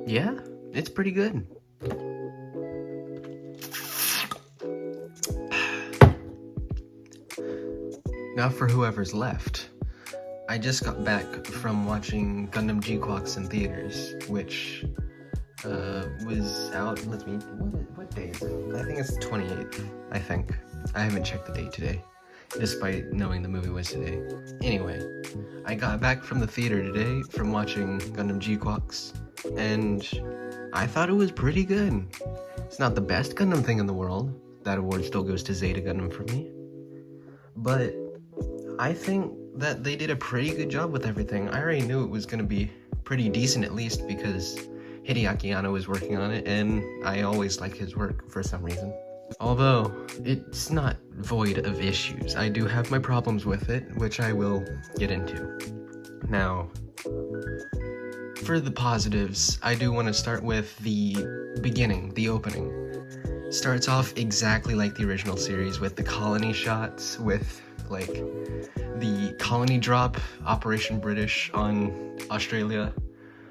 Yeah, it's pretty good. Now for whoever's left. I just got back from watching Gundam Gquuuuux in theaters, which was out, what day is it? I think it's the 28th, I think. I haven't checked the date today, despite knowing the movie was today. Anyway, I got back from the theater today from watching Gundam Gquuuuux, and I thought it was pretty good. It's not the best Gundam thing in the world. That award still goes to Zeta Gundam for me. But I think that they did a pretty good job with everything. I already knew it was going to be pretty decent, at least because Hideaki Anno was working on it, and I always like his work for some reason. Although, it's not void of issues. I do have my problems with it, which I will get into. Now, for the positives, I do want to start with the beginning, the opening. Starts off exactly like the original series, with the colony shots, with like the colony drop, Operation British on Australia.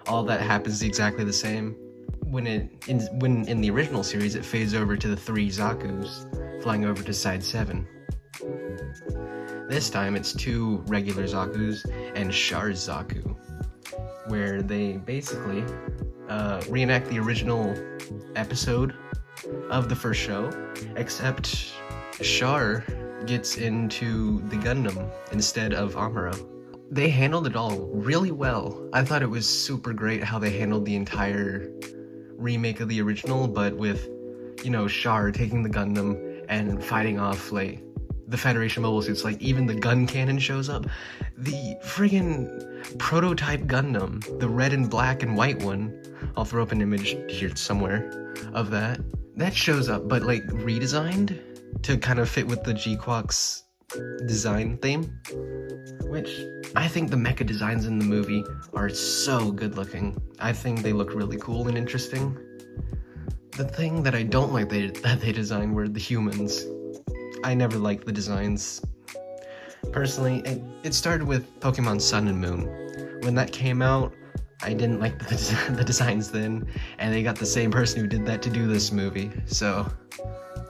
All that happens exactly the same. When in the original series, it fades over to the 3 Zakus flying over to Side 7. This time, it's 2 regular Zakus and Char's Zaku, where they basically reenact the original episode of the first show, except Char gets into the Gundam instead of Amuro. They handled it all really well. I thought it was super great how they handled the entire remake of the original, but with, you know, Char taking the Gundam and fighting off, like, the Federation mobile suits. Like, even the gun cannon shows up. The friggin' prototype Gundam, the red and black and white one, I'll throw up an image here somewhere of that. That shows up, but, like, redesigned to kind of fit with the Gquuuuux design theme, which I think the mecha designs in the movie are so good looking. I think they look really cool and interesting. The thing that I don't like that they designed were the humans. I never liked the designs. Personally, it started with Pokemon Sun and Moon. When that came out, I didn't like the designs then, and they got the same person who did that to do this movie, so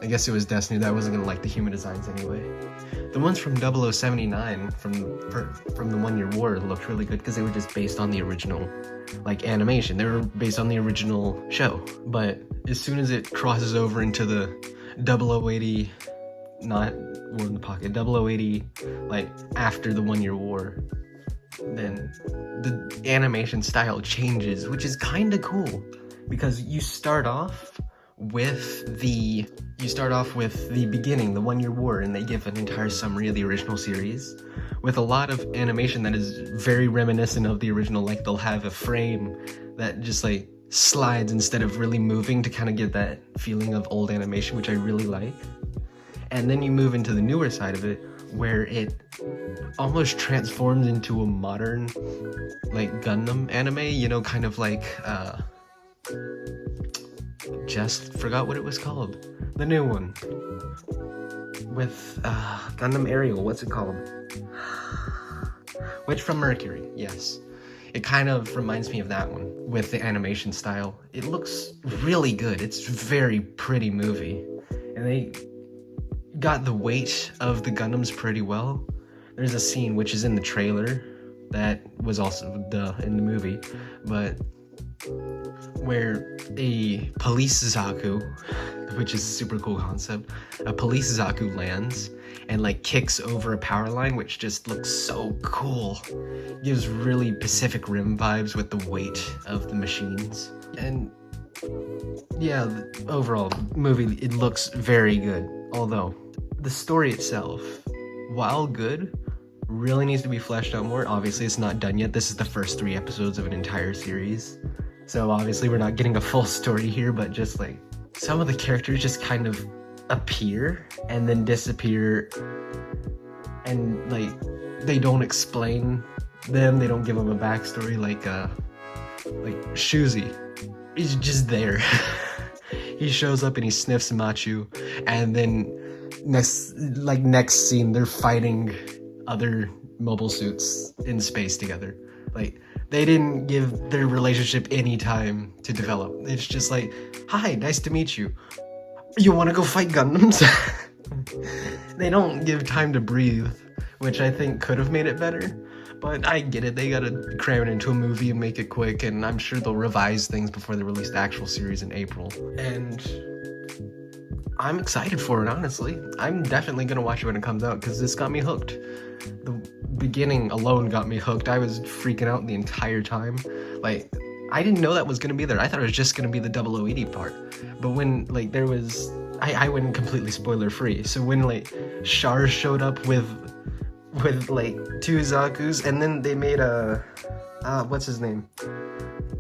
I guess it was destiny that I wasn't gonna like the human designs anyway. The ones from 0079 from the 1 Year War looked really good because they were just based on the original, like, animation. They were based on the original show. But as soon as it crosses over into the 0080, not War in the Pocket, 0080, like, after the 1 Year War, then the animation style changes, which is kind of cool because you start off with the beginning, the 1 Year War, and they give an entire summary of the original series with a lot of animation that is very reminiscent of the original. Like, they'll have a frame that just, like, slides instead of really moving to kind of get that feeling of old animation, which I really like. And then you move into the newer side of it, where it almost transforms into a modern, like, Gundam anime, you know, kind of like, just forgot what it was called. The new one. With, Gundam Ariel, what's it called? Witch from Mercury, yes. It kind of reminds me of that one, with the animation style. It looks really good. It's a very pretty movie. And they got the weight of the Gundams pretty well. There's a scene, which is in the trailer, that was also in the movie, but where a police Zaku, which is a super cool concept, a police Zaku lands and, like, kicks over a power line, which just looks so cool. Gives really Pacific Rim vibes with the weight of the machines. And yeah, the overall movie, it looks very good. Although the story itself, while good, really needs to be fleshed out more. Obviously, it's not done yet. This is the first 3 episodes of an entire series. So obviously we're not getting a full story here, but just, like, some of the characters just kind of appear and then disappear, and, like, they don't explain them, they don't give them a backstory. Like Shuzi is just there. He shows up and he sniffs Machu, and then next scene they're fighting other mobile suits in space together. Like, They didn't give their relationship any time to develop. It's just like, hi, nice to meet you. You want to go fight Gundams? They don't give time to breathe, which I think could have made it better. But I get it, they gotta cram it into a movie and make it quick, and I'm sure they'll revise things before they release the actual series in April. And I'm excited for it, honestly. I'm definitely gonna watch it when it comes out, because this got me hooked. The beginning alone got me hooked. I was freaking out the entire time. Like, I didn't know that was gonna be there. I thought it was just gonna be the 0080 part. But when, like, there was... I went completely spoiler-free. So when, like, Char showed up with like 2 Zaku's, and then they made a... what's his name?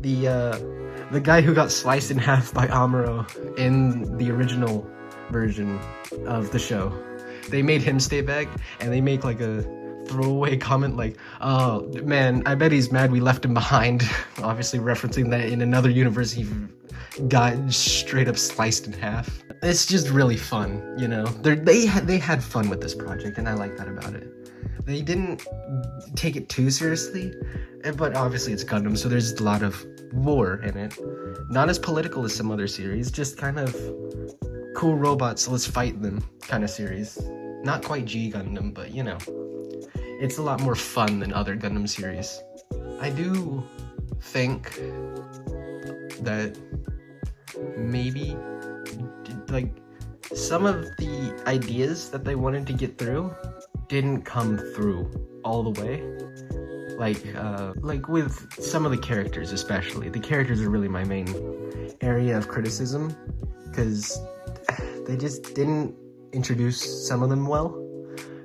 The guy who got sliced in half by Amuro in the original version of the show. They made him stay back, and they make like a throwaway comment like, oh man, I bet he's mad we left him behind. Obviously referencing that in another universe he got straight up sliced in half. It's just really fun, you know? They had fun with this project, and I like that about it. They didn't take it too seriously, but obviously it's Gundam, so there's a lot of war in it. Not as political as some other series, just kind of cool robots, let's fight them kind of series. Not quite G Gundam, but you know, it's a lot more fun than other Gundam series. I do think that maybe, like, some of the ideas that they wanted to get through didn't come through all the way. Like with some of the characters especially. The characters are really my main area of criticism, because they just didn't introduce some of them well.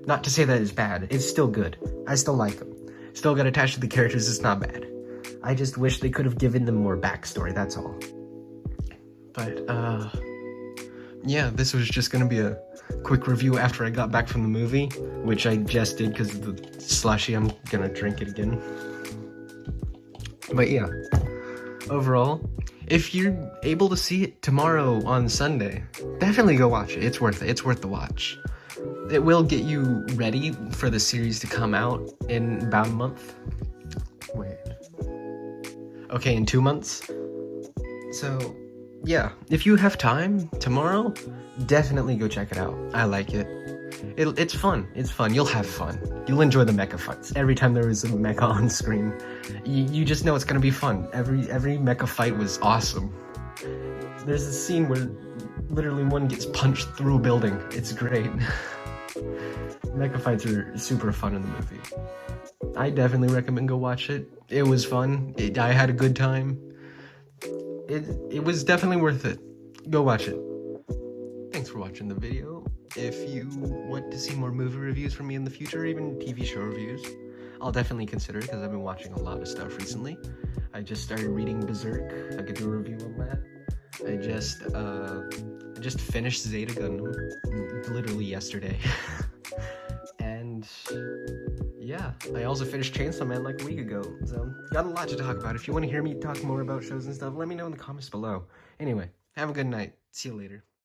Not to say that it's bad, it's still good. I still like them. Still got attached to the characters, it's not bad. I just wish they could have given them more backstory, that's all. But, yeah, this was just gonna be a quick review after I got back from the movie, which I just did because of the slushy. I'm gonna drink it again. But yeah, overall, if you're able to see it tomorrow on Sunday, definitely go watch it. It's worth it. It's worth the watch. It will get you ready for the series to come out in about a month. Wait. Okay, in 2 months. So, yeah, if you have time tomorrow, definitely go check it out. I like it. It's fun. It's fun. You'll have fun. You'll enjoy the mecha fights. Every time there is a mecha on screen, you just know it's gonna be fun. Every mecha fight was awesome. There's a scene where literally one gets punched through a building. It's great. Mecha fights are super fun in the movie. I definitely recommend go watch it. It was fun. I had a good time. It was definitely worth it. Go watch it. Thanks for watching the video. If you want to see more movie reviews from me in the future, even TV show reviews, I'll definitely consider it, because I've been watching a lot of stuff recently. I just started reading Berserk. I could do a review on that. I just finished Zeta Gundam literally yesterday. And yeah, I also finished Chainsaw Man like a week ago, so got a lot to talk about. If you want to hear me talk more about shows and stuff, let me know in the comments below. Anyway, have a good night. See you later.